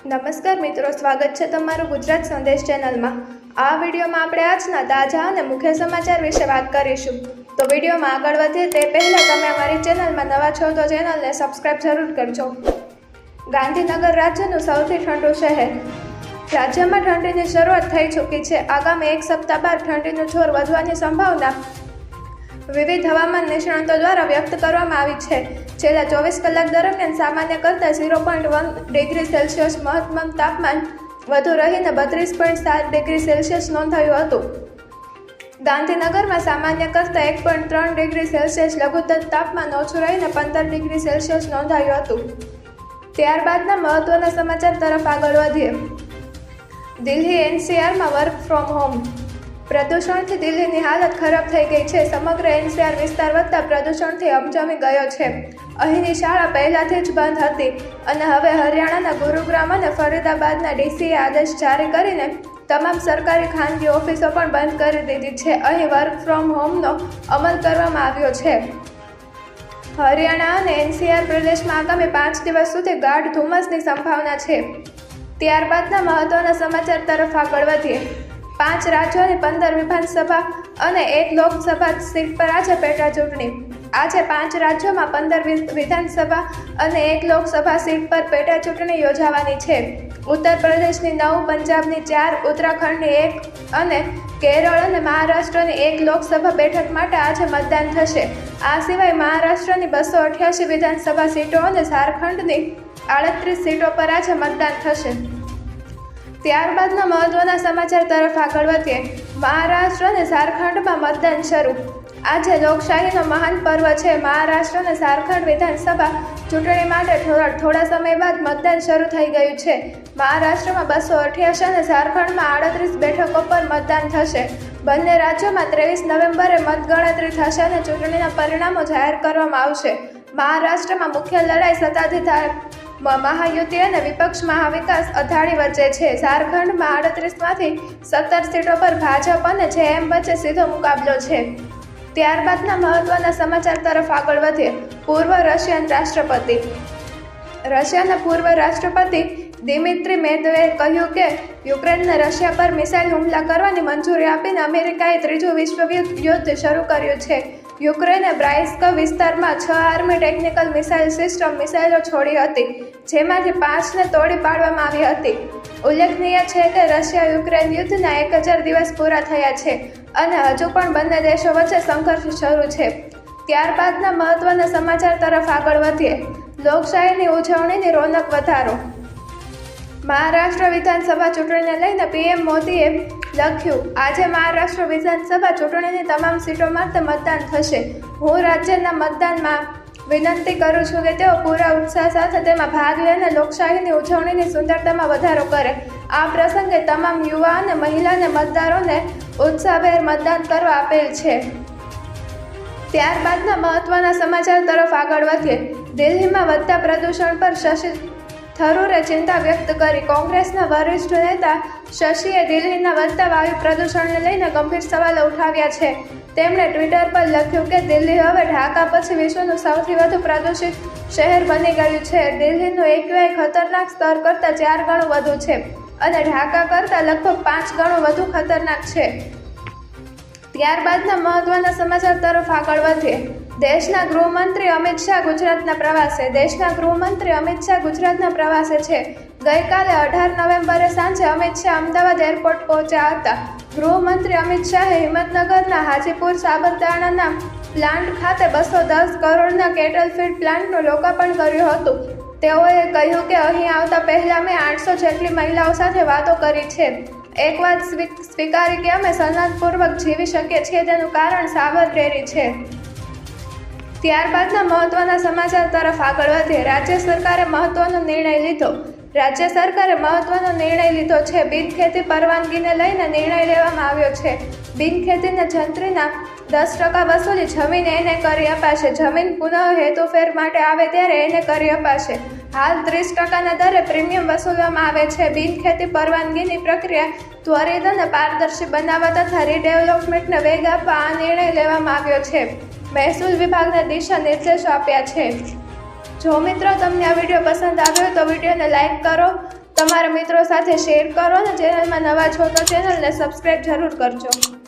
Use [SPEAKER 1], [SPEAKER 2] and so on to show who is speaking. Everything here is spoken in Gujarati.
[SPEAKER 1] નમસ્કાર મિત્રો, સ્વાગત છે તમારું ગુજરાત સંદેશ ચેનલમાં। આ વિડીયોમાં આપણે આજના તાજા અને મુખ્ય સમાચાર વિશે વાત કરીશું। તો વિડીયોમાં આગળ વધીએ તે પહેલાં તમે અમારી ચેનલમાં નવા છો તો ચેનલને સબસ્ક્રાઇબ જરૂર કરજો। ગાંધીનગર રાજ્યનું સૌથી ઠંડુ શહેર। રાજ્યમાં ઠંડીની શરૂઆત થઈ ચૂકી છે। આગામી એક સપ્તાહ બાદ ઠંડીનું જોર વધવાની સંભાવના વિવિધ હવામાન નિષ્ણાતો દ્વારા વ્યક્ત કરવામાં આવી છે। છેલ્લા 24 કલાક દરમિયાન સામાન્ય કરતાં 0.1 ડિગ્રી સેલ્સિયસ મહત્તમ તાપમાન વધુ રહીને 32.7 ડિગ્રી સેલ્સિયસ નોંધાયું હતું। ગાંધીનગરમાં સામાન્ય કરતાં 1.3 ડિગ્રી સેલ્સિયસ લઘુત્તમ તાપમાન ઓછું રહીને 15 ડિગ્રી સેલ્સિયસ નોંધાયું હતું। ત્યારબાદના મહત્વના સમાચાર તરફ આગળ વધીએ। દિલ્હી એનસીઆરમાં વર્ક ફ્રોમ હોમ। પ્રદૂષણથી દિલ્હીની હાલત ખરાબ થઈ ગઈ છે। સમગ્ર એનસીઆર વિસ્તાર વધતા પ્રદૂષણથી અમજમી ગયો છે। અહીંની શાળા પહેલાથી જ બંધ હતી અને હવે હરિયાણાના ગુરુગ્રામ અને ફરીદાબાદના ડીસીએ આદેશ જારી કરીને તમામ સરકારી ખાનગી ઓફિસો પણ બંધ કરી દીધી છે। અહીં વર્ક ફ્રોમ હોમનો અમલ કરવામાં આવ્યો છે। હરિયાણા અને એનસીઆર પ્રદેશમાં આગામી 5 દિવસ સુધી ગાઢ ધુમ્મસની સંભાવના છે। ત્યારબાદના મહત્વના સમાચાર તરફ આગળ વધીએ। 5 રાજ્યોની 15 વિધાનસભા અને 1 લોકસભા સીટ પર આજે પેટા ચૂંટણી। આજે 5 રાજ્યોમાં 15 વિધાનસભા અને 1 લોકસભા સીટ પર પેટા ચૂંટણી યોજાવાની છે। ઉત્તર પ્રદેશની 9, પંજાબની 4, ઉત્તરાખંડની 1 અને કેરળ અને મહારાષ્ટ્રની 1 લોકસભા બેઠક માટે આજે મતદાન થશે। આ સિવાય મહારાષ્ટ્રની 288 વિધાનસભા સીટો અને ઝારખંડની 38 સીટો પર આજે મતદાન થશે। ત્યારબાદના મહત્વના સમાચાર તરફ આગળ વધીએ। મહારાષ્ટ્ર અને ઝારખંડમાં મતદાન શરૂ। આજે લોકશાહીનો મહાન પર્વ છે। મહારાષ્ટ્ર અને ઝારખંડ વિધાનસભા ચૂંટણી માટે થોડા સમય બાદ મતદાન શરૂ થઈ ગયું છે। મહારાષ્ટ્રમાં 288 અને ઝારખંડમાં 38 બેઠકો પર મતદાન થશે। બંને રાજ્યોમાં 23 નવેમ્બરે મતગણતરી થશે અને ચૂંટણીના પરિણામો જાહેર કરવામાં આવશે। મહારાષ્ટ્રમાં મુખ્ય લડાઈ સત્તાધારી મહાયુતિ અને વિપક્ષ મહાવિકાસ અઘાડી વચ્ચે છે। ઝારખંડમાં 38માંથી 17 સીટો પર ભાજપ અને જેએમ વચ્ચે સીધો મુકાબલો છે। ત્યારબાદના મહત્વના સમાચાર તરફ આગળ વધીએ। પૂર્વ રશિયન રાષ્ટ્રપતિ। રશિયાના પૂર્વ રાષ્ટ્રપતિ દિમિત્રી મેદવેદેવે કહ્યું કે યુક્રેનને રશિયા પર મિસાઇલ હુમલા કરવાની મંજૂરી આપીને અમેરિકાએ ત્રીજું વિશ્વયુદ્ધ શરૂ કર્યું છે। યુક્રેને બ્રાયસ્ક વિસ્તારમાં 6 આર્મી ટેકનિકલ મિસાઇલ સિસ્ટમ મિસાઇલો છોડી હતી, જેમાંથી 5ને તોડી પાડવામાં આવી હતી। ઉલ્લેખનીય છે કે રશિયા યુક્રેન યુદ્ધના 1000 દિવસ પૂરા થયા છે અને હજુ પણ બંને દેશો વચ્ચે સંઘર્ષ શરૂ છે। ત્યારબાદના મહત્વના સમાચાર તરફ આગળ વધીએ। લોકશાહીની ઉજવણીની રોનક વધારો। મહારાષ્ટ્ર વિધાનસભા ચૂંટણીને લઈને પીએમ મોદીએ લખ્યું, આજે મહારાષ્ટ્ર વિધાનસભા ચૂંટણીની તમામ સીટો માટે મતદાન થશે। હું રાજ્યના મતદાનમાં વિનંતી કરું છું કે તેઓ પૂરા ઉત્સાહ સાથે તેમાં ભાગ લઈને લોકશાહીની ઉજવણીની સુંદરતામાં વધારો કરે। આ પ્રસંગે તમામ યુવા અને મહિલાને મતદારોને ઉત્સાહભેર મતદાન કરવા અપીલ છે। ત્યારબાદના મહત્વના સમાચાર તરફ આગળ વધીએ। દિલ્હીમાં વધતા પ્રદૂષણ પર શશી થરૂરે ચિંતા વ્યક્ત કરી। કોંગ્રેસના વરિષ્ઠ નેતા શશીએ દિલ્હીના વધતા વાયુ પ્રદૂષણને લઈને ગંભીર સવાલો ઉઠાવ્યા છે। તેમણે ટ્વિટર પર લખ્યું કે દિલ્હી હવે ઢાકા પછી વિશ્વનું સૌથી વધુ પ્રદૂષિત શહેર બની ગયું છે। દિલ્હીનું એક્યુઆઈ ખતરનાક સ્તર કરતાં 4 ગણું વધુ છે અને ઢાકા કરતાં લગભગ 5 ગણું વધુ ખતરનાક છે। ત્યારબાદના મહત્વના સમાચાર તરફ આગળ વધીએ। દેશના ગૃહમંત્રી અમિત શાહ ગુજરાતના પ્રવાસે। દેશના ગૃહમંત્રી અમિત શાહ ગુજરાતના પ્રવાસે છે। ગઈકાલે 18 નવેમ્બરે સાંજે અમિત શાહ અમદાવાદ એરપોર્ટ પહોંચ્યા હતા। ગૃહમંત્રી અમિત શાહે હિંમતનગરના હાજીપુર સાબરદાણાના પ્લાન્ટ ખાતે 210 કરોડના કેટલ ફીડ પ્લાન્ટનું લોકાર્પણ કર્યું હતું। તેઓએ કહ્યું કે અહીં આવતા પહેલાં મેં 800 જેટલી મહિલાઓ સાથે વાતો કરી છે। એક વાત સ્વીકારી કે અમે સન્માનપૂર્વક જીવી શકીએ છીએ તેનું કારણ સાબર ડેરી છે। ત્યારબાદના મહત્વના સમાચાર તરફ આગળ વધીએ। રાજ્ય સરકારે મહત્વનો નિર્ણય લીધો। રાજ્ય સરકારે મહત્વનો નિર્ણય લીધો છે। બિનખેતી પરવાનગીને લઈને નિર્ણય લેવામાં આવ્યો છે। બિનખેતીના જંત્રીના 10% વસૂલી જમીન એને કરી અપાશે। જમીન પુનઃ હેતુફેર માટે આવે ત્યારે એને કરી અપાશે। હાલ 30%ના દરે પ્રીમિયમ વસૂલવામાં આવે છે। બિનખેતી પરવાનગીની પ્રક્રિયા ત્વરિત અને પારદર્શી બનાવવા તથા રીડેવલપમેન્ટને વેગ આપવા આ નિર્ણય લેવામાં આવ્યો છે। મહેસૂલ વિભાગને દિશા નિર્દેશો આપ્યા છે। જો મિત્રો તમને આ વિડીયો પસંદ આવ્યો તો વિડીયોને લાઇક કરો તમારા મિત્રો સાથે શેર કરો અને ચેનલમાં નવા છો તો ચેનલને સબસ્ક્રાઈબ જરૂર કરજો।